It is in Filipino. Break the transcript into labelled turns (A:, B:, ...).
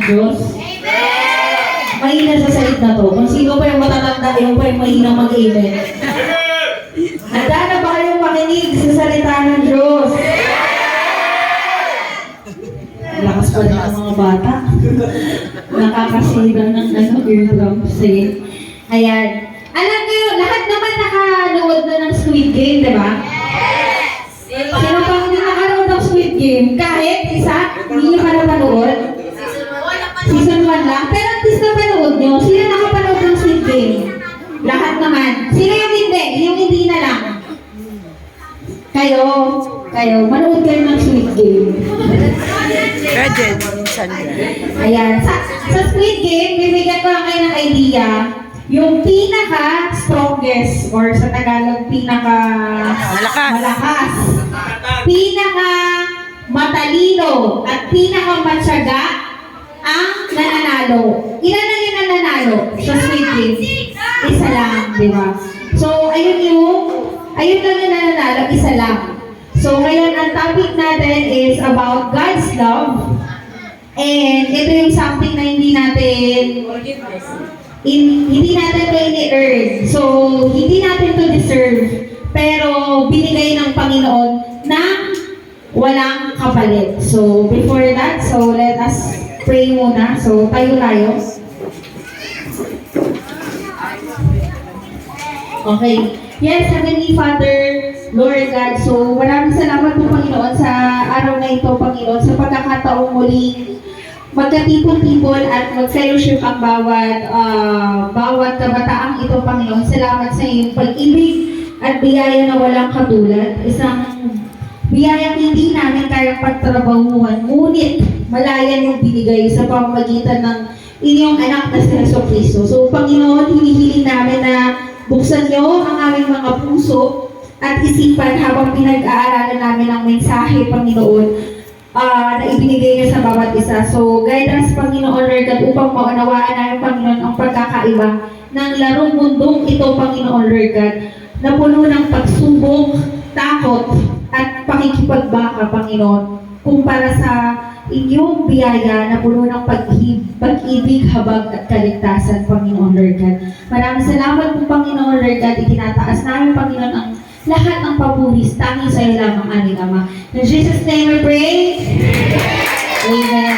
A: Diyos? Mahina sa salit na to. Kung sino pa yung matatanda, yung pa yung mahina mag-amen. Handa na ba kayong makinig sa salita ng Diyos? Lakas pa din ang mga bata. Nakakasira ng eardrums eh. Ayan. Alam niyo, lahat naman nakanood na ng Squid Game, di ba? Sino pa hindi nakanood ng Squid Game? Kahit isa, hindi niyo pa napanood? Season 1 lang. Pero at least napanood niyo. Sino nakapanood ng Squid Game? Lahat naman. Sino yung hindi? Yung hindi na lang. Kayo, manood kayo ng Squid Game.
B: Pwede, minsan yan.
A: Ayan. Sa Squid Game, bibigyan ko lang kayo ng idea. Yung pinaka-strongest, or sa Tagalog, malakas, pinaka-matalino, at pinaka-matyaga ang nananalo. Ilan na yung nananalo sa Squid Game? Isa lang, di ba? So, ayun lang yung nananalo, isa lang. So, ngayon, ang topic natin is about God's love. And ito yung something na hindi natin to ini-earn. So, hindi natin to deserve. Pero, binigay ng Panginoon na walang kapalit. So, before that, so let us pray muna. So, tayo. Okay. Yes, Heavenly Father, Lord God, so maraming salamat po, Panginoon, sa araw na ito, Panginoon, sa pagkakataong muling magkatipon-tipon at mag-fellowship ang bawat kabataang ito, Panginoon. Salamat sa iyong pag-ibig at biyaya na walang katulad. Isang biyayang hindi namin kayang pagtrabahuhan, ngunit malaya yung binigay sa pamamagitan ng inyong anak na si Jesucristo. So, Panginoon, hinihiling namin na buksan niyo ang aming mga puso at isipan habang pinag-aaralan namin ang mensahe, Panginoon, na ibinigay niyo sa bawat isa. So, guide us, Panginoon, Lord God, upang maunawaan namin, Panginoon, ang pagkakaiba ng larong mundong ito, Panginoon, Lord God, na puno ng pagsubok, takot, at pakikipagbaka, Panginoon, kumpara sa inyong biyaya na puno ng pag-ibig, habag, at kaligtasan, Panginoon, Lord God. Maraming salamat po, Panginoon, Lord God, itinataas namin, Panginoon, ang lahat ng papuris, tangi sa iyo lamang, aming Ama. In Jesus' name we pray. Amen.